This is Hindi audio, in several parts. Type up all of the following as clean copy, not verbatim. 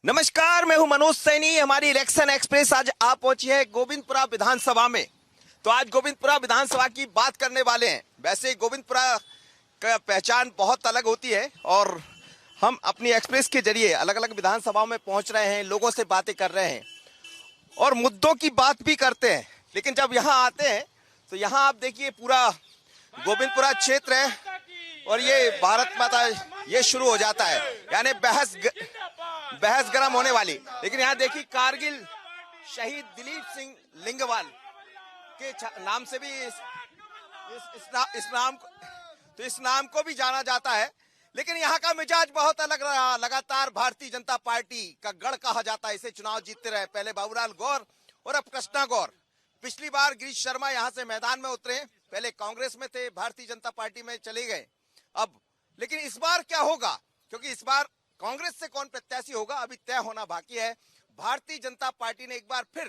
नमस्कार, मैं हूं मनोज सैनी। हमारी इलेक्शन एक्सप्रेस आज आ पहुंची है गोविंदपुरा विधानसभा में। तो आज गोविंदपुरा विधानसभा की बात करने वाले हैं। वैसे गोविंदपुरा का पहचान बहुत अलग होती है और हम अपनी एक्सप्रेस के जरिए अलग अलग विधानसभाओं में पहुंच रहे हैं, लोगों से बातें कर रहे हैं और मुद्दों की बात भी करते हैं। लेकिन जब यहाँ आते हैं तो यहाँ आप देखिए पूरा गोविंदपुरा क्षेत्र है और ये भारत माता ये शुरू हो जाता है, यानी बहस गर्म होने वाली। लेकिन यहाँ देखिए कारगिल शहीद दिलीप सिंह लिंगवाल के नाम से भी इस नाम को भी जाना जाता है। लेकिन यहाँ का मिजाज बहुत अलग रहा। लगातार भारतीय जनता पार्टी का गढ़ कहा जाता है, इसे चुनाव जीतते रहे। पहले बाबूलाल गौर और अब कृष्णा गौर। पिछली बार गिरीश शर्मा यहाँ से मैदान में उतरे, पहले कांग्रेस में थे, भारतीय जनता पार्टी में चले गए अब। लेकिन इस बार क्या होगा, क्योंकि इस बार कांग्रेस से कौन प्रत्याशी होगा अभी तय होना बाकी है। भारतीय जनता पार्टी ने एक बार फिर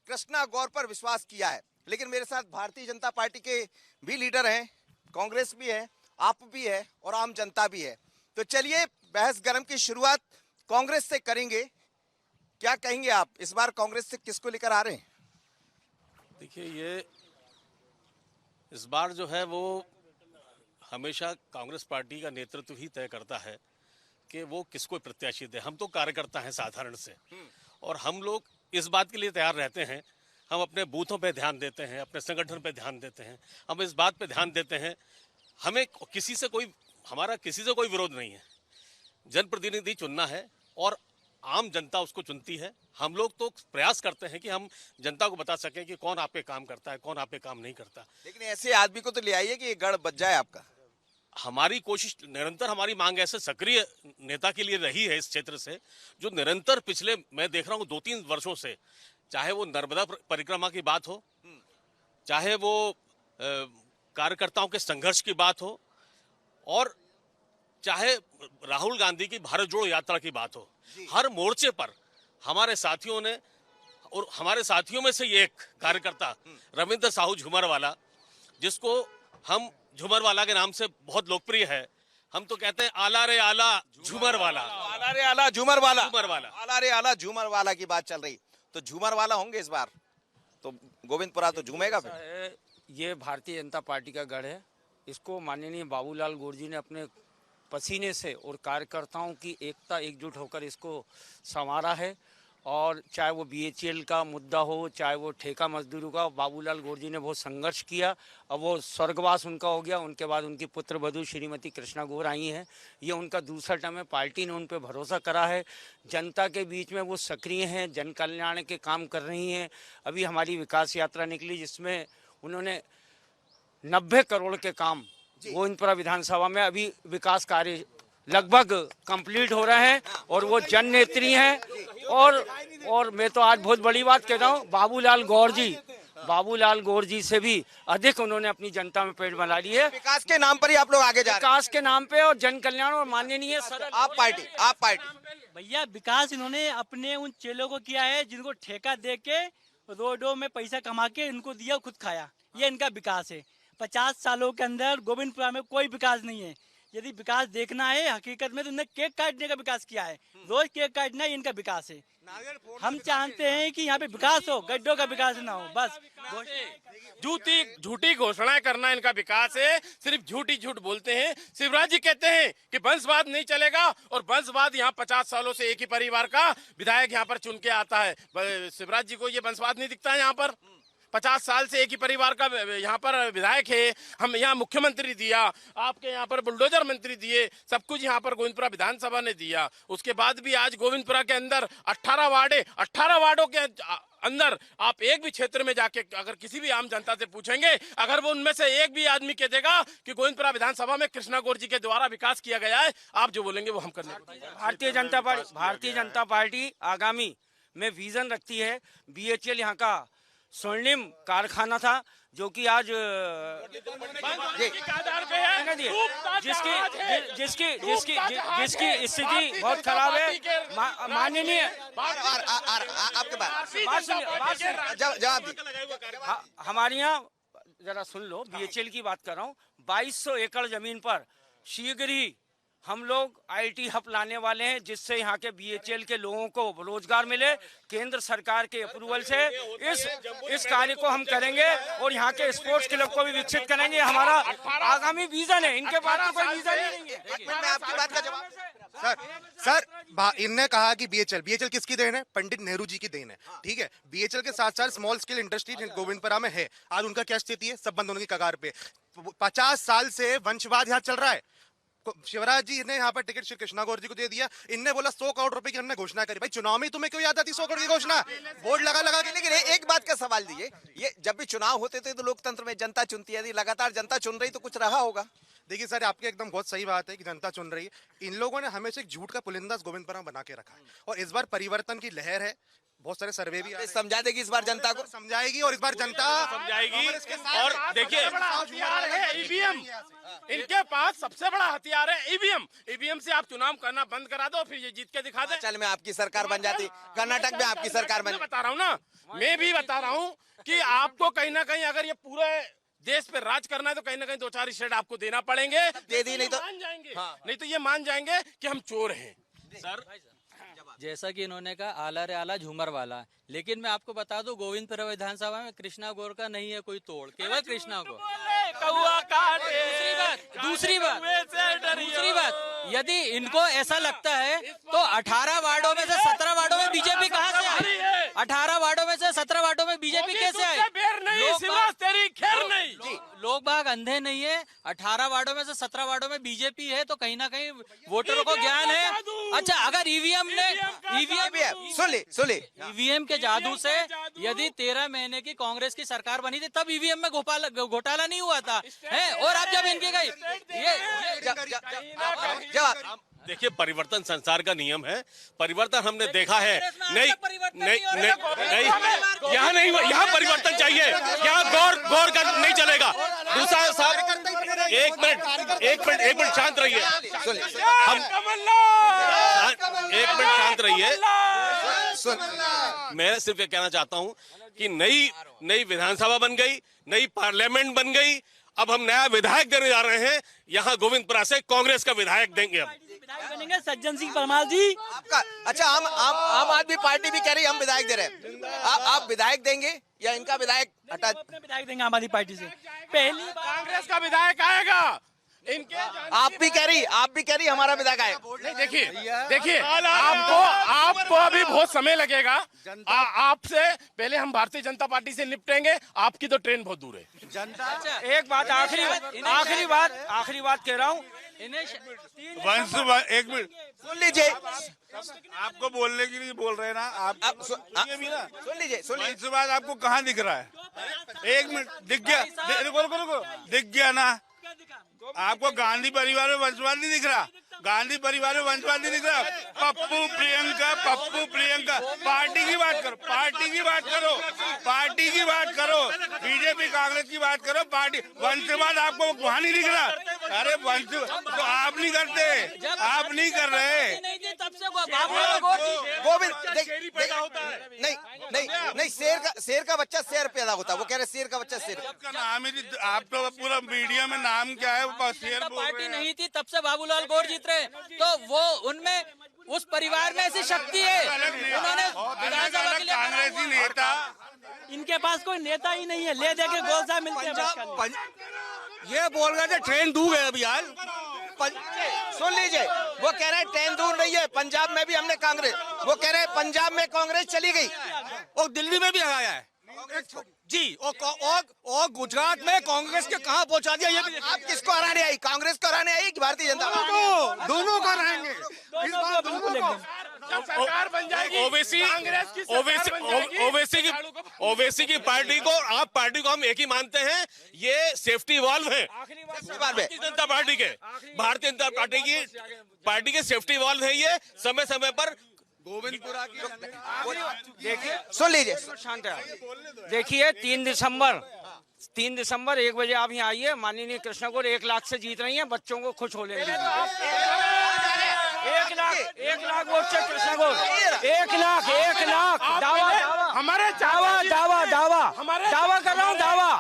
कृष्णा गौर पर विश्वास किया है। लेकिन मेरे साथ भारतीय जनता पार्टी के भी लीडर हैं, कांग्रेस भी है, आप भी है और आम जनता भी है। तो चलिए बहस गर्म की शुरुआत कांग्रेस से करेंगे। क्या कहेंगे आप, इस बार कांग्रेस से किसको लेकर आ रहे हैं? देखिए, ये इस बार जो है वो हमेशा कांग्रेस पार्टी का नेतृत्व ही तय करता है कि वो किसको प्रत्याशी दे। हम तो कार्यकर्ता हैं साधारण से, और हम लोग इस बात के लिए तैयार रहते हैं। हम अपने बूथों पे ध्यान देते हैं, अपने संगठन पे ध्यान देते हैं। हम इस बात पे ध्यान देते हैं, हमें हमारा किसी से कोई विरोध नहीं है। जनप्रतिनिधि चुनना है और आम जनता उसको चुनती है। हम लोग तो प्रयास करते हैं कि हम जनता को बता सकें कि कौन आप पे काम करता है, कौन आप पे काम नहीं करता। लेकिन ऐसे आदमी को तो ले आइए कि ये गढ़ बच जाए आपका। हमारी कोशिश निरंतर, हमारी मांग ऐसे सक्रिय नेता के लिए रही है इस क्षेत्र से, जो निरंतर पिछले मैं देख रहा हूँ 2-3 वर्षों से, चाहे वो नर्मदा परिक्रमा की बात हो, चाहे वो कार्यकर्ताओं के संघर्ष की बात हो, और चाहे राहुल गांधी की भारत जोड़ो यात्रा की बात हो, हर मोर्चे पर हमारे साथियों ने, और हमारे साथियों में से एक कार्यकर्ता रविंद्र साहू झूमरवाला, जिसको हम झूमरवाला के नाम से बहुत लोकप्रिय है, हम तो कहते हैं आला रे आला झूमरवाला, आला रे आला झूमरवाला, आला रे आला झूमरवाला की बात चल रही। तो झूमरवाला होंगे इस बार, तो गोविंदपुरा तो झूमेगा फिर। ये भारतीय जनता पार्टी का गढ़ है। इसको माननीय बाबूलाल गौर जी ने अपने पसीने से और कार्यकर्ताओं की एकता एकजुट होकर इसको संवारा है। और चाहे वो बीएचईएल का मुद्दा हो, चाहे वो ठेका मजदूरों का, बाबूलाल गौर जी ने बहुत संघर्ष किया। अब वो स्वर्गवास उनका हो गया। उनके बाद उनकी पुत्र वधू श्रीमती कृष्णा गौर आई हैं। ये उनका दूसरा टर्म है। पार्टी ने उन पर भरोसा करा है। जनता के बीच में वो सक्रिय हैं, जन कल्याण के काम कर रही हैं। अभी हमारी विकास यात्रा निकली, जिसमें उन्होंने 90 करोड़ के काम गोविंदपुरा विधानसभा में, अभी विकास कार्य लगभग कंप्लीट हो रहे हैं और वो जन नेत्री हैं। और मैं तो आज बहुत बड़ी बात कह रहा हूँ, बाबूलाल गौर जी से भी अधिक उन्होंने अपनी जनता में पेड़ बना ली है। विकास के नाम पर ही आप लोग आगे जा रहे हैं। विकास के नाम पे और जन कल्याण और माननीय आप पार्टी भैया, विकास इन्होंने अपने उन चेलों को किया है जिनको ठेका दे के रोडों में पैसा कमा के इनको दिया, खुद खाया। ये इनका विकास है। 50 सालों के अंदर गोविंदपुरा में कोई विकास नहीं है। यदि विकास देखना है हकीकत में, तो उन्हें केक काटने का विकास किया है। रोज केक काटना ही इनका विकास है। हम चाहते हैं कि यहाँ पे विकास हो, गड्ढों का विकास ना हो। बस झूठी घोषणाएं करना इनका विकास है। सिर्फ झूठ बोलते हैं। शिवराज जी कहते हैं कि वंशवाद नहीं चलेगा, और वंशवाद यहाँ 50 सालों से एक ही परिवार का विधायक यहाँ पर चुन के आता है। शिवराज जी को ये वंशवाद नहीं दिखता है। यहाँ पर 50 साल से एक ही परिवार का यहाँ पर विधायक है। हम यहाँ मुख्यमंत्री दिया, आपके यहाँ पर बुलडोजर मंत्री दिए, सब कुछ यहाँ पर गोविंदपुरा विधानसभा ने दिया। उसके बाद भी आज गोविंदपुरा के अंदर 18 वार्डों के अंदर आप एक भी क्षेत्र में जाके अगर किसी भी आम जनता से पूछेंगे, अगर वो उनमें से एक भी आदमी कह देगा कि गोविंदपुरा विधानसभा में कृष्णा गौर जी के द्वारा विकास किया गया है, आप जो बोलेंगे वो हम करने को। भारतीय जनता पार्टी आगामी में विजन रखती है। बीएचईएल यहाँ का स्वर्णिम कारखाना था, जो कि आज जिसकी स्थिति बहुत खराब है। माननीय आपके जवाब हमारे यहाँ जरा सुन लो, बीएचईएल की बात कर रहा हूँ। 2200 एकड़ जमीन पर शीघ्र ही हम लोग आईटी हब लाने वाले हैं, जिससे यहाँ के बीएचईएल के लोगों को रोजगार मिले। केंद्र सरकार के अप्रूवल से इस कार्य को हम करेंगे और यहाँ के स्पोर्ट्स क्लब को भी विकसित करेंगे। हमारा आगामी विजन है, इनके पास तो कोई विजन ही नहीं है। मैं आपकी बात का जवाब सर इनने कहा कि बीएचएल किसकी देन है? पंडित नेहरू जी की देन है। ठीक है, बीएचएल के साथ साथ स्मॉल स्केल इंडस्ट्री गोविंदपुरा में है। आज उनका क्या स्थिति है? सब बंद होने की कगार पे। 50 साल से वंशवाद यहाँ चल रहा है। शिवराज जी ने यहाँ पर टिकट श्री कृष्णा गौर जी को दे दिया। इनने बोला 100 करोड़ रुपए की हमने घोषणा करी। भाई चुनाव में तुम्हें क्यों याद आती 100 करोड़ की घोषणा? बोर्ड लगा के। लेकिन एक बात का सवाल दीजिए, ये जब भी चुनाव होते थे तो लोकतंत्र में जनता चुनती है, यदि लगातार जनता चुन रही तो कुछ रहा होगा। देखिए सर, आपकी एकदम बहुत सही बात है कि जनता चुन रही है। इन लोगों ने हमेशा एक झूठ का पुलिंदा गोविंदपुरा बना के रखा है और इस बार परिवर्तन की लहर है। बहुत सारे सर्वे भी समझा देगी इस बार जनता को, समझाएगी और इस बार जनता समझाएगी। और देखिए, हथियार है ईवीएम, इनके पास सबसे बड़ा हथियार है ईवीएम। ईवीएम से आप चुनाव करना बंद करा दो, फिर ये जीत के दिखा दे। चल में आपकी सरकार बन जाती, कर्नाटक में आपकी सरकार बन। बता रहा हूँ ना, मैं भी बता रहा हूँ कि आपको कहीं ना कहीं अगर ये पूरे देश पे राज करना है तो कहीं ना कहीं 2-4 स्टेट आपको देना पड़ेंगे। दे दी नहीं तो मान जाएंगे, नहीं तो ये मान जाएंगे कि हम चोर हैं। सर जैसा कि इन्होंने कहा आला रे आला झूमर वाला, लेकिन मैं आपको बता दूं गोविंदपुरा विधानसभा में कृष्णा गौर का नहीं है कोई तोड़, केवल कृष्णा गौर। दूसरी बात, यदि इनको ऐसा लगता है तो 18 वार्डों में से 17 वार्डों में बीजेपी कहां से आई? 18 वार्डों में से 17 वार्डों में बीजेपी कैसे आई? लोग बाग अंधे नहीं है। 18 वार्डों में से 17 वार्डों में बीजेपी है तो कहीं ना कहीं वोटरों को ज्ञान है। अच्छा, अगर ईवीएम ईवीएम के जादू से यदि 13 महीने की कांग्रेस की सरकार बनी थी तब ईवीएम में घोटाला नहीं हुआ था, है? और अब जब इनकी गई देखिए, परिवर्तन संसार का नियम है। परिवर्तन हमने देखा है। नहीं, यहाँ नहीं, यहाँ परिवर्तन चाहिए। यहाँ गौर का नहीं चलेगा। दूसरा साहब, एक मिनट शांत रहिए। हम एक मिनट शांत रहिए। मैं सिर्फ ये कहना चाहता हूँ कि नई विधानसभा बन गई, नई पार्लियामेंट बन गई। अब हम नया विधायक देने जा रहे हैं। यहाँ गोविंदपुरा से कांग्रेस का विधायक देंगे हम। विधायक बनेंगे सज्जन सिंह परमार जी। आपका अच्छा, आम आदमी पार्टी भी कह रही है हम विधायक दे रहे हैं। आप विधायक देंगे या इनका विधायक हटा? अपने विधायक देंगे आम आदमी पार्टी से। पहली बार कांग्रेस का विधायक आएगा। इनके आप भी कह रही हमारा विधायक आएगा। नहीं, देखिए आपको अभी बहुत समय लगेगा। आपसे पहले हम भारतीय जनता पार्टी से निपटेंगे। आपकी तो ट्रेन बहुत दूर है। जनता एक बात आखिरी बात कह रहा हूँ। एक मिनट सुन लीजिए, आपको बोलने के लिए बोल रहे हैं ना आप सुन लीजिए। इसके बाद आपको कहाँ दिख रहा है? एक मिनट, दिख गया? रुको, दिख गया ना? आपको गांधी परिवार में वंशवाद नहीं दिख रहा? गांधी परिवार में वंशवाद नहीं दिख रहा? पप्पू प्रियंका पार्टी की बात करो, बीजेपी कांग्रेस की बात करो। पार्टी वंशवाद आपको वहाँ नहीं दिख रहा? अरे वंश तो आप नहीं करते, आप नहीं कर रहे। गोविंद नहीं, शेर का बच्चा शेर पैदा होता है। वो कह रहे शेर का बच्चा शेर। आपका नाम ही, आप तो पूरा मीडिया में नाम क्या है? पार्टी नहीं थी तब से बाबूलाल गौर जीत रहे, तो वो उनमें उस परिवार में ऐसी शक्ति है। उन्होंने विधानसभा के लिए कांग्रेसी नेता, इनके पास कोई नेता ही नहीं है। ले दे के गोल साहब मिलते हैं। ये बोल रहे थे ट्रेन दूर है अभी यार। सुन लीजिए, वो कह रहे हैं ट्रेन दूर नहीं है। पंजाब में भी हमने कांग्रेस, वो कह रहे हैं पंजाब में कांग्रेस चली गई और दिल्ली में भी हराया है जी। और गुजरात में कांग्रेस के कहाँ पहुँचा दिया ये भी। आप किसको हराने आई? कांग्रेस को हराने आई कि भारतीय जनता पार्टी? दोनों को हराएंगे। सरकार बन जाएगी। ओवैसी की पार्टी को, आप पार्टी को हम एक ही मानते हैं, ये सेफ्टी वॉल्व है भारतीय जनता पार्टी के। भारतीय जनता पार्टी के सेफ्टी वॉल्व है ये। समय समय पर गोविंदपुरा की देखिए, सुन लीजिए, शांत है। देखिए 3 दिसंबर 1 बजे आप यहाँ आइए। माननीय कृष्णा गौर 1 लाख से जीत रही हैं। बच्चों को खुश हो लेंगे। 1 लाख वोट से कृष्णा गौर 1 लाख दावा हमारे दावा कर रहा हूँ दावा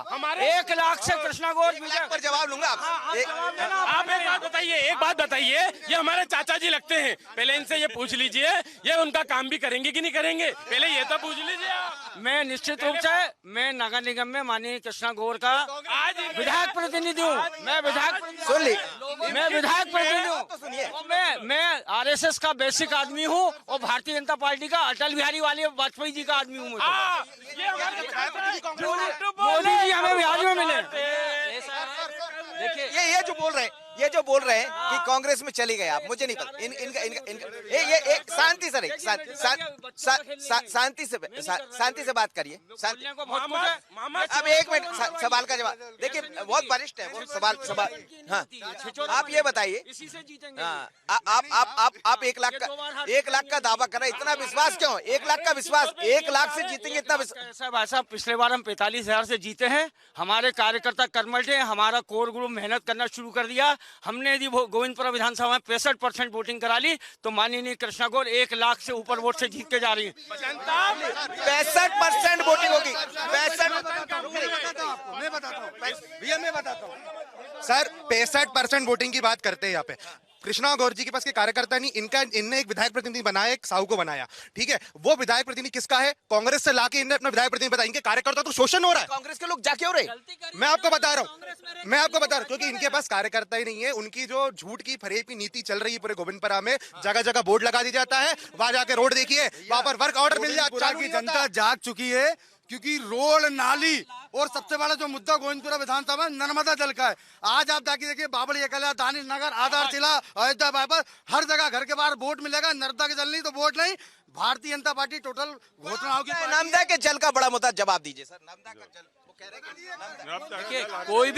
1 लाख से कृष्णा गौर विजय पर जवाब लूंगा आप एक बात बताइए, ये हमारे चाचा जी लगते हैं, पहले इनसे ये पूछ लीजिए ये उनका काम भी करेंगे कि नहीं करेंगे, पहले ये तो पूछ लीजिए आप। मैं निश्चित रूप से मैं नगर निगम में माननीय कृष्णा गौर का विधायक प्रतिनिधि हूँ। मैं विधायक प्रतिनिधि हूँ और मैं आरएसएस का बेसिक आदमी हूँ और भारतीय जनता पार्टी का अटल बिहारी वाजपेयी जी का आदमी हूँ। मोदी जी हमें बिहार में मिले। देखिए ये जो बोल रहे हैं कि कांग्रेस में चली गए आप, मुझे नहीं पता इनका ये शांति से शांति से बात करिए। अब 1 मिनट सवाल का जवाब देखिए, बहुत वरिष्ठ है वो सवाल। हाँ, आप ये बताइए, हाँ, आप 1 लाख का दावा कर रहे हैं, इतना विश्वास क्यों? 1 लाख का विश्वास, 1 लाख से जीतेंगे इतना विश्वास? भाई साहब, पिछले बार हम 45,000 से जीते हैं। हमारे कार्यकर्ता कर्मठ हैं, हमारा कोर ग्रुप मेहनत करना शुरू कर दिया। हमने यदि गोविंदपुरा विधानसभा में 65% वोटिंग करा ली तो माननीय कृष्णा गौर 1 लाख से ऊपर वोट से जीत के जा रही है। 65% वोटिंग होगी। 65 सर 65% वोटिंग की बात करते हैं यहाँ पे। कृष्णा गौर जी के पास के कार्यकर्ता नहीं, इनने एक विधायक प्रतिनिधि बनाया, एक साहू को बनाया, ठीक है। वो विधायक प्रतिनिधि किसका है? कांग्रेस से लाके इनने अपना विधायक प्रतिनिधि बताया। इनके कार्यकर्ता तो शोषण हो रहा है। कांग्रेस के लोग जाके हो रहे, मैं आपको बता रहा हूँ क्योंकि इनके पास कार्यकर्ता ही नहीं है। उनकी जो झूठ की फरेबी नीति चल रही है पूरे गोविंदपुरा में, जगह जगह बोर्ड लगा दिया जाता है, वहां जाके रोड देखिए, वहां पर वर्क ऑर्डर मिल जाता है। की जनता जाग चुकी है क्योंकि रोड, नाली और सबसे बड़ा जो मुद्दा गोविंदपुरा विधानसभा में नर्मदा जल का है। आज आप जाके देखिए, बाबड़ी एकला, दानिश नगर, आधारशिला, अयोध्या बाईपास, हर जगह घर के बाहर बोर्ड मिलेगा। नर्मदा के जल नहीं तो बोर्ड नहीं। भारतीय जनता पार्टी टोटल घोषणाओं की नर्मदा के जल का बड़ा मुद्दा जवाब दीजिए सर। नर्मदा का जल वो कह रहे हैं देखिए, कोई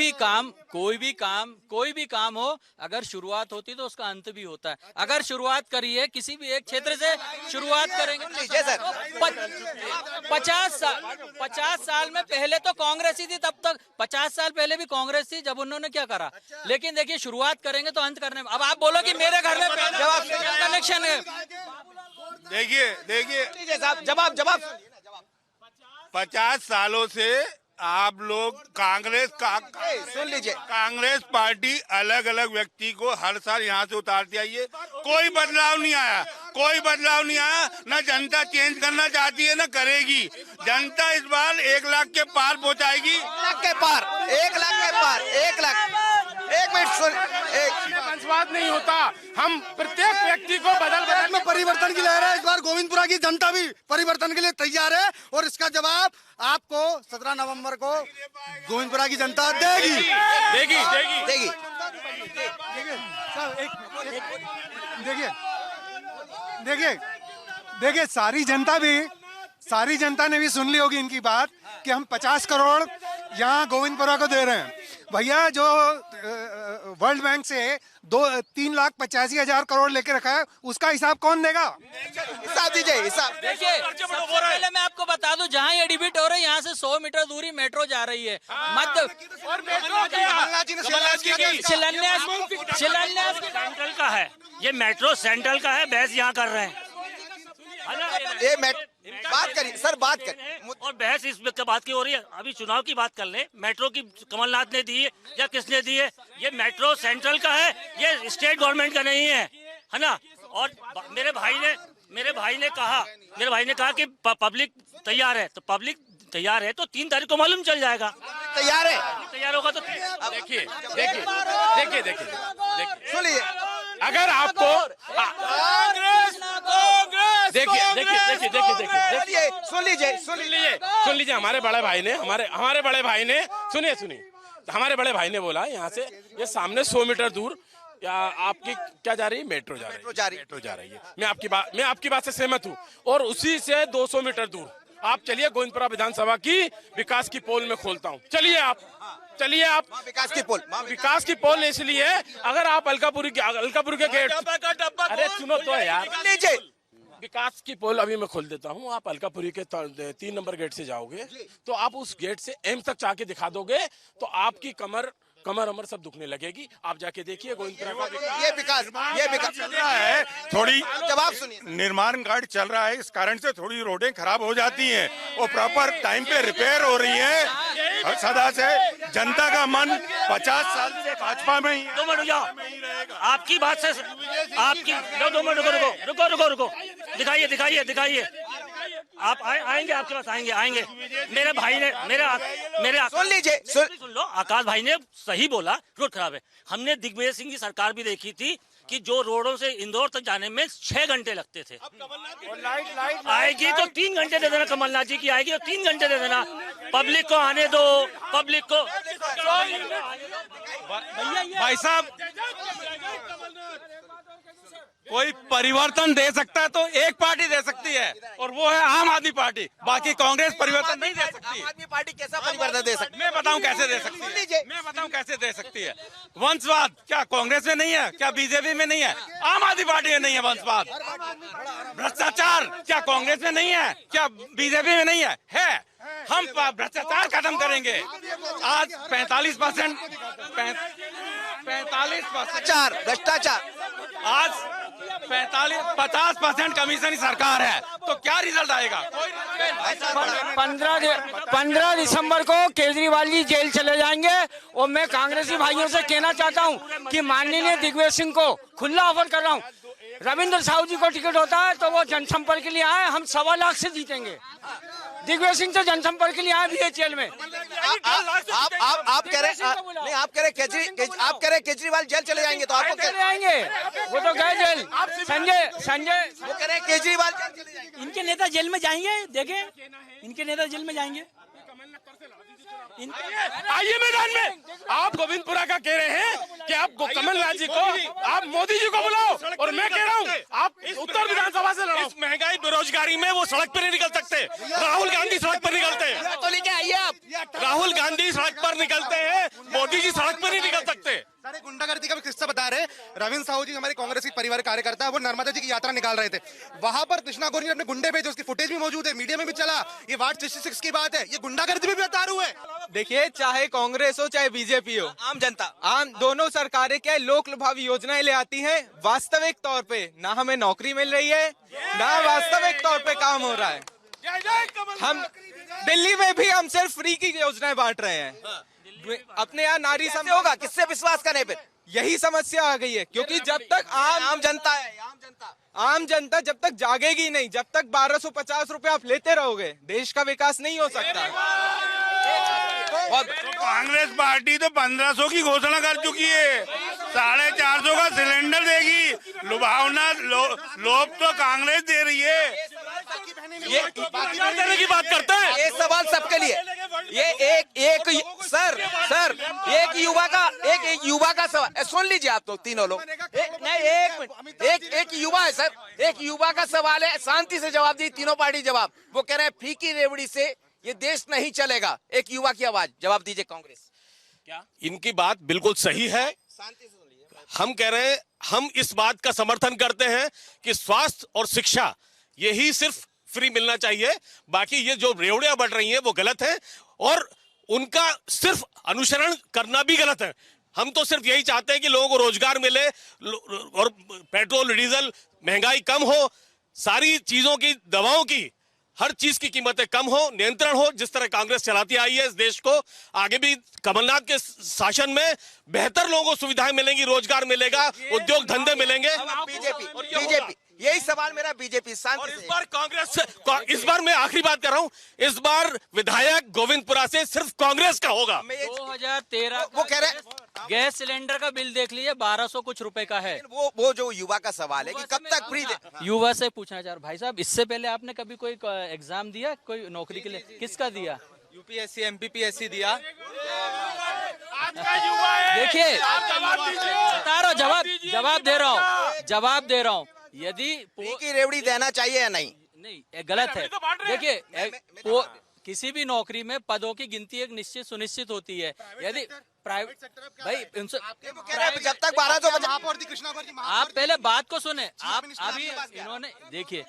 भी काम हो, अगर शुरुआत होती तो उसका अंत भी होता है। अगर शुरुआत करी है किसी भी एक क्षेत्र से शुरुआत करेंगे लीजिए सर। 50 साल में पहले तो कांग्रेस ही थी, तब तक 50 साल पहले भी कांग्रेस थी जब उन्होंने क्या करा। लेकिन देखिए, शुरुआत करेंगे तो अंत करने में। अब आप बोलो कि मेरे घर में कनेक्शन है। देखिए जवाब 50 सालों से आप लोग सुन लीजिए, कांग्रेस पार्टी अलग अलग व्यक्ति को हर साल यहाँ से उतारती आई है, कोई बदलाव नहीं आया। न जनता चेंज करना चाहती है, न करेगी। जनता इस बार 1 लाख के पार पहुँचाएगी। 1 लाख के पार। 1 लाख। 1 मिनट सुन, वंशवाद नहीं होता। हम प्रत्येक व्यक्ति को बदल में परिवर्तन की लहर है। इस बार गोविंदपुरा की जनता भी परिवर्तन के लिए तैयार है और इसका जवाब आपको 17 नवंबर को गोविंदपुरा की जनता देगी। देखिए सारी जनता ने भी सुन ली होगी इनकी बात कि हम 50 करोड़ यहाँ गोविंदपुरा को दे रहे हैं। भैया, जो वर्ल्ड बैंक से 3,85,000 करोड़ लेके रखा है, उसका हिसाब कौन देगा? हिसाब दीजिए, हिसाब। देखिए, सबसे पहले मैं आपको बता दूं, जहाँ ये डिबेट हो रही है यहाँ से 100 मीटर दूरी मेट्रो जा रही है। शिलान्यास सेंट्रल का है, ये मेट्रो सेंट्रल का है। बहस यहाँ कर रहे हैं। ये बात करिए सर, बात करिए। और बहस इस बात की हो रही है, अभी चुनाव की बात कर ले। मेट्रो की कमलनाथ ने दी है या किसने दी है? ये मेट्रो सेंट्रल का है, ये स्टेट गवर्नमेंट का नहीं है ना। और मेरे भाई ने कहा कि पब्लिक तैयार है, तो पब्लिक तैयार है तो 3 तारीख को मालूम चल जाएगा। तैयार होगा तो देखिए सुनिए, अगर आपको सुन लीजिए, हमारे बड़े भाई ने बोला यहाँ से ये सामने 100 मीटर दूर या आपकी क्या जा रही है? मेट्रो जा रही है। मैं आपकी बात से सहमत हूँ। और उसी से 200 मीटर दूर आप चलिए, गोविंदपुरा विधानसभा की विकास की पोल में खोलता हूँ। चलिए आप विकास की पोल इसलिए, अगर आप अलकापुरी के गेट, अरे सुनो तो यार, विकास की पोल अभी मैं खोल देता हूँ। आप अलकापुरी के 3 नंबर गेट से जाओगे तो आप उस गेट से एम्स तक जाके दिखा दोगे तो आपकी कमर कमर अमर सब दुखने लगेगी। आप जाके देखिए गोविंदपुरा का ये विकास चल रहा है, थोड़ी जवाब सुनिए। निर्माण कार्य चल रहा है, इस कारण से थोड़ी रोडें खराब हो जाती हैं और प्रॉपर टाइम पे रिपेयर हो रही है। और सदा से जनता का मन 50 साल से भाजपा में ही है। 2 मिनट जाओ, आपकी बात से आपकी 2 मिनट रुको, दिखाइए। आप आएंगे, आपके पास आएंगे। मेरे भाई ने मेरे सुन लीजिए, सुन लो, आकाश भाई ने सही बोला, रोड खराब है। हमने दिग्विजय सिंह की सरकार भी देखी थी कि जो रोडों से इंदौर तक जाने में 6 घंटे लगते थे। आएगी तो 3 घंटे दे देना, कमलनाथ जी की आएगी तो 3 घंटे दे देना। पब्लिक को आने दो, पब्लिक को। भाई साहब, कोई परिवर्तन दे सकता है तो एक पार्टी दे सकती है और वो है आम आदमी पार्टी। बाकी कांग्रेस परिवर्तन नहीं दे सकती। आम आदमी पार्टी कैसा परिवर्तन दे सकती है? मैं बताऊं कैसे दे सकती है। वंशवाद क्या कांग्रेस में नहीं है? क्या बीजेपी में नहीं है? आम आदमी पार्टी में नहीं है वंशवाद। भ्रष्टाचार क्या कांग्रेस में नहीं है? क्या बीजेपी में नहीं है? हम भ्रष्टाचार खत्म करेंगे। आज 45% भ्रष्टाचार आज 50% कमीशन सरकार है, तो क्या रिजल्ट आएगा? 15 दिसंबर को केजरीवाल जी जेल चले जाएंगे और मैं कांग्रेसी भाइयों से कहना चाहता हूं कि माननीय दिग्विजय सिंह को खुला ऑफर कर रहा हूं, रविंद्र साहू जी को टिकट होता है तो वो जनसंपर्क के लिए आए, हम 1.25 लाख से जीतेंगे। दिग्विजय सिंह तो जनसंपर्क के लिए आए भी है जेल में। आप कह रहे केजरीवाल जेल चले जाएंगे, तो आपको चले जाएंगे, वो तो गए जेल। संजय वो कह रहे हैं केजरीवाल जेल चले जाएंगे। इनके नेता जेल में जाएंगे, देखें, इनके नेता जेल में जाएंगे। आइए मैदान में। आप गोविंदपुरा का कह रहे हैं कि आप कमलनाथ जी को, आप मोदी जी को बुलाओ, और मैं कह रहा हूँ आप उत्तर विधानसभा से लड़ो। इस महंगाई बेरोजगारी में वो सड़क पर नहीं निकल सकते। राहुल गांधी सड़क पर निकलते हैं, तो लेके आइए आप। राहुल गांधी सड़क पर निकलते हैं, मोदी जी सड़क पर नहीं निकल सकते। सारे गुंडागर्दी का भी किस्सा बता रहे हैं। रविंद्र साहू जी हमारे कांग्रेस के परिवार कार्यकर्ता है, वो नर्मदा जी की यात्रा निकाल रहे थे, वहां पर कृष्णा गौर ने अपने गुंडे भेजे, उसकी फुटेज भी मौजूद है, मीडिया में भी चला। ये वार्ड 66 की बात है, ये गुंडागर्दी में भी उतारू है। देखिए, चाहे कांग्रेस हो चाहे बीजेपी हो, आम दोनों सरकारें क्या लोक लुभावी योजनाएं ले आती हैं। वास्तविक तौर पे ना हमें नौकरी मिल रही है, ना वास्तविक तौर पे काम हो रहा है। हम दिल्ली में भी हम सिर्फ फ्री की योजनाएं बांट रहे हैं। अपने यहाँ नारी कैसे होगा? किससे विश्वास करें फिर? यही समस्या आ गई है, क्योंकि जब तक आम जनता जब तक जागेगी नहीं, जब तक 1250 रुपए आप लेते रहोगे, देश का विकास नहीं हो सकता। कांग्रेस पार्टी तो 1500 की घोषणा कर चुकी है, 450 का सिलेंडर देगी। लुभावना लोभ तो कांग्रेस दे रही है। ये देने की बात करते हैं। ये सवाल सबके लिए, ये एक युवा का सवाल सुन लीजिए आप तो तीनों लोग। एक युवा है सर, एक युवा का सवाल है, शांति से जवाब दी तीनों पार्टी जवाब। वो कह रहे हैं फीकी रेवड़ी से ये देश नहीं चलेगा। एक युवा की आवाज, जवाब दीजिए कांग्रेस। क्या इनकी बात बिल्कुल सही है? हम कह रहे हैं, हम इस बात का समर्थन करते हैं कि स्वास्थ्य और शिक्षा यही सिर्फ फ्री मिलना चाहिए। बाकी ये जो रेवड़ियां बढ़ रही हैं वो गलत है, और उनका सिर्फ अनुसरण करना भी गलत है। हम तो सिर्फ यही चाहते हैं कि लोगों को रोजगार मिले और पेट्रोल डीजल महंगाई कम हो, सारी चीजों की, दवाओं की, हर चीज की कीमतें कम हो, नियंत्रण हो। जिस तरह कांग्रेस चलाती आई है इस देश को, आगे भी कमलनाथ के शासन में बेहतर लोगों को सुविधाएं मिलेंगी, रोजगार मिलेगा, उद्योग धंधे मिलेंगे। बीजेपी यही सवाल मेरा बीजेपी और इस बार कांग्रेस, इस बार मैं आखिरी बात कर रहा हूं, इस बार विधायक गोविंदपुरा से सिर्फ कांग्रेस का होगा। 2013 वो कह रहे गैस सिलेंडर का बिल देख लीजिए, 1200 कुछ रुपए का है। वो जो युवा का सवाल है कि कब तक फ्री दे। युवा से पूछना चाह रहा भाई साहब, इससे पहले आपने कभी कोई एग्जाम दिया, कोई नौकरी के लिए? किसका दिया? यूपीएससी एमपीपीएससी दिया। देखिए, जवाब दे रहा हूँ। यदि की रेवड़ी देना चाहिए या नहीं? नहीं, गलत है। देखिए, किसी भी नौकरी में पदों की गिनती एक निश्चित सुनिश्चित होती है। यदि प्राइवेट सेक्टर भाई जब तक 1250 आप पहले बात को सुने। आप अभी इन्होंने देखिए,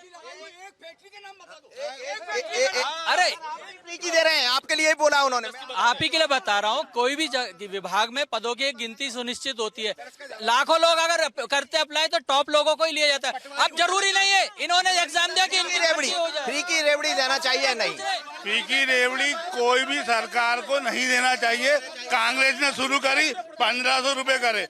अरे फ्री की दे रहे हैं, आपके लिए ही बोला उन्होंने। आप ही के लिए बता रहा हूँ, कोई भी विभाग में पदों की एक गिनती सुनिश्चित होती है। लाखों लोग अगर करते अप्लाई तो टॉप लोगों को ही लिया जाता है। अब जरूरी नहीं है इन्होंने एग्जाम दिया कि इनकी रेवड़ी, फ्री की रेवड़ी देना चाहिए नहीं? फ्री की रेवड़ी कोई भी सरकार को नहीं देना चाहिए। कांग्रेस ने शुरू करी, 1500 रुपए करे।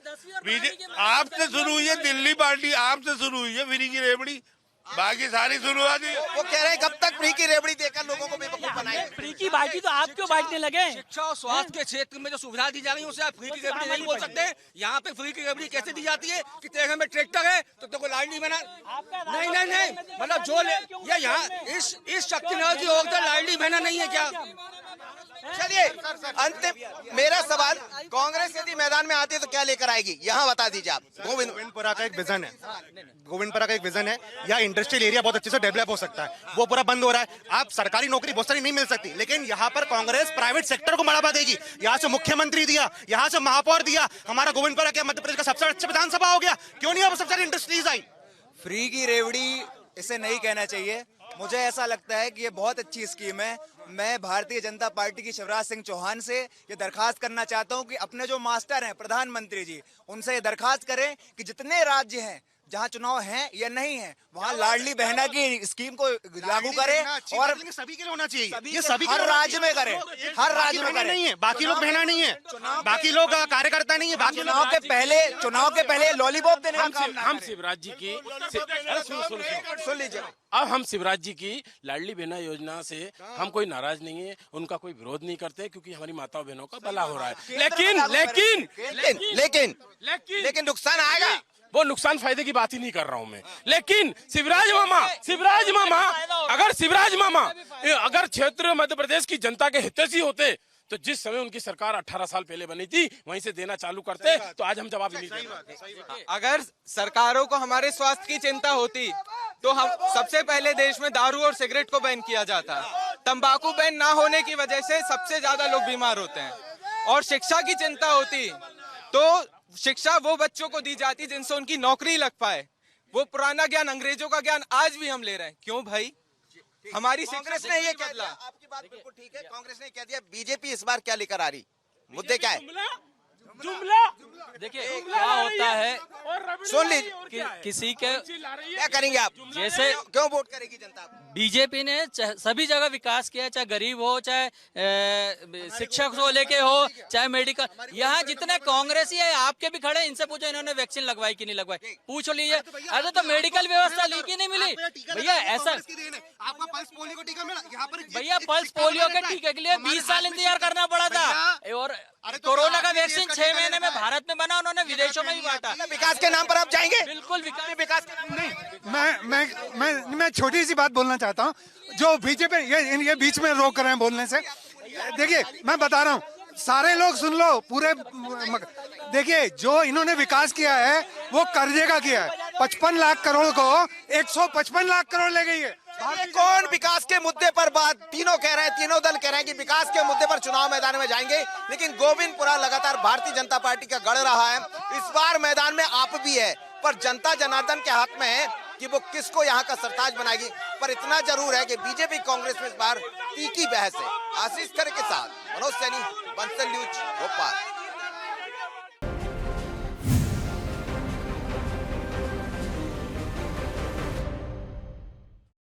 आपसे शुरू हुई है, दिल्ली पार्टी आपसे शुरू हुई है फ्री की रेवड़ी, बाकी सारी शुरुआत ही। वो कह रहे हैं कब तक फ्री की रेवड़ी देकर लोगों को बेवकूफ बनाएंगे? फ्री की बांटी तो आप क्यों बांटने लगे? शिक्षा और स्वास्थ्य के क्षेत्र में जो सुविधा दी जा रही है उसे आप फ्री की रेवड़ी नहीं बोल सकते। यहाँ पे फ्री की रेवड़ी कैसे दी जाती है कि तेरे घर में ट्रैक्टर है तो तेरे को लाइन नहीं बना? नहीं, मतलब जो ये यहाँ इस शक्तिनगर की ओर लाइन नहीं बना नहीं है क्या? चलिए अंतिम मेरा सवाल, कांग्रेस यदि मैदान में आती है तो क्या लेकर आएगी, यहाँ बता दीजिए आप। गोविंदपुरा का एक विजन है, गोविंदपुरा का एक विजन है, यहाँ इंडस्ट्रियल एरिया बहुत अच्छे से डेवलप हो सकता है, वो पूरा बंद हो रहा है। आप सरकारी नौकरी बहुत सारी नहीं मिल सकती, लेकिन यहाँ पर कांग्रेस प्राइवेट सेक्टर को बढ़ावा देगी। यहाँ से मुख्यमंत्री दिया, यहाँ से महापौर दिया, हमारा गोविंदपुरा क्या मध्य प्रदेश का सबसे अच्छा विधानसभा हो गया, क्यों नहीं सबसे सारी इंडस्ट्रीज आई? फ्री की रेवड़ी इसे नहीं कहना चाहिए। मुझे ऐसा लगता है कि ये बहुत अच्छी स्कीम है। मैं भारतीय जनता पार्टी की शिवराज सिंह चौहान से ये दरखास्त करना चाहता हूं कि अपने जो मास्टर हैं प्रधानमंत्री जी, उनसे ये दरखास्त करें कि जितने राज्य हैं जहां चुनाव हैं या नहीं है, वहां लाडली बहना की स्कीम को लागू करें और सभी के लिए होना चाहिए। ये सभी हर राज्य में करें, हर राज्य में करें। नहीं है, बाकी लोग बहना नहीं है, बाकी लोग कार्यकर्ता नहीं है, बाकी चुनाव के पहले लॉलीपॉप देने का काम। हम शिवराज जी की सुन लीजिए, अब हम शिवराज जी की लाडली बहना योजना से हम कोई नाराज नहीं है, उनका कोई विरोध नहीं करते, क्योंकि हमारी माताओं बहनों का भला हो रहा है। लेकिन नुकसान आएगा। वो नुकसान फायदे की बात ही नहीं कर रहा हूं मैं, लेकिन शिवराज मामा अगर क्षेत्र मध्य प्रदेश की जनता के हितैषी होते तो जिस समय उनकी सरकार 18 साल पहले बनी थी वहीं से देना चालू करते तो आज हम जवाब ही नहीं देते। अगर सरकारों को हमारे स्वास्थ्य की चिंता होती तो हम सबसे पहले देश में दारू और सिगरेट को बैन किया जाता। तंबाकू बैन ना होने की वजह से सबसे ज्यादा लोग बीमार होते हैं। और शिक्षा की चिंता होती तो शिक्षा वो बच्चों को दी जाती जिनसे उनकी नौकरी लग पाए। वो पुराना ज्ञान, अंग्रेजों का ज्ञान आज भी हम ले रहे हैं। क्यों भाई? हमारी कांग्रेस ने ये कह दिया, आपकी बात बिल्कुल ठीक है, कांग्रेस ने कह दिया। बीजेपी इस बार क्या लेकर आ रही, मुद्दे क्या है? देखिए क्या होता है, सुन लीजिए, किसी के क्या करेंगे आप, जैसे क्यों वोट करेगी जनता? बीजेपी ने सभी जगह विकास किया, चाहे गरीब हो, चाहे शिक्षक को लेके हो, चाहे मेडिकल। यहाँ जितने कांग्रेसी है आपके भी खड़े, इनसे पूछो इन्होंने वैक्सीन लगवाई कि नहीं लगवाई, पूछ लीजिए। अरे तो मेडिकल व्यवस्था ली कि नहीं मिली भैया? ऐसा आपका पल्स पोलियो का टीका मिला यहाँ पर? भैया पल्स पोलियो के टीके के लिए 20 साल इंतजार करना पड़ा था, और कोरोना का वैक्सीन 6 महीने में भारत में बना, उन्होंने विदेशों में भी बांटा। विकास के नाम पर आप जाएंगे? बिल्कुल विकास नहीं, मैं छोटी सी बात बोलना चाहता हूँ। जो बीजेपी ये बीच में रोक रहे हैं बोलने से। देखिए मैं बता रहा हूँ, सारे लोग सुन लो पूरे। देखिए जो इन्होंने विकास किया है वो कर्जे का किया है। 55 लाख करोड़ को 155 लाख करोड़ ले गई है। कौन विकास के मुद्दे पर बात, तीनों कह रहे हैं, तीनों दल कह रहे हैं कि विकास के मुद्दे पर चुनाव मैदान में जाएंगे, लेकिन गोविंदपुरा लगातार भारतीय जनता पार्टी का गढ़ रहा है। इस बार मैदान में आप भी है, पर जनता जनार्दन के हाथ में है कि वो किसको यहाँ का सरताज बनाएगी। पर इतना जरूर है कि बीजेपी कांग्रेस में इस बार तीखी बहस है। आशीष खरे के साथ मनोज सैनी, बंसल न्यूज, भोपाल।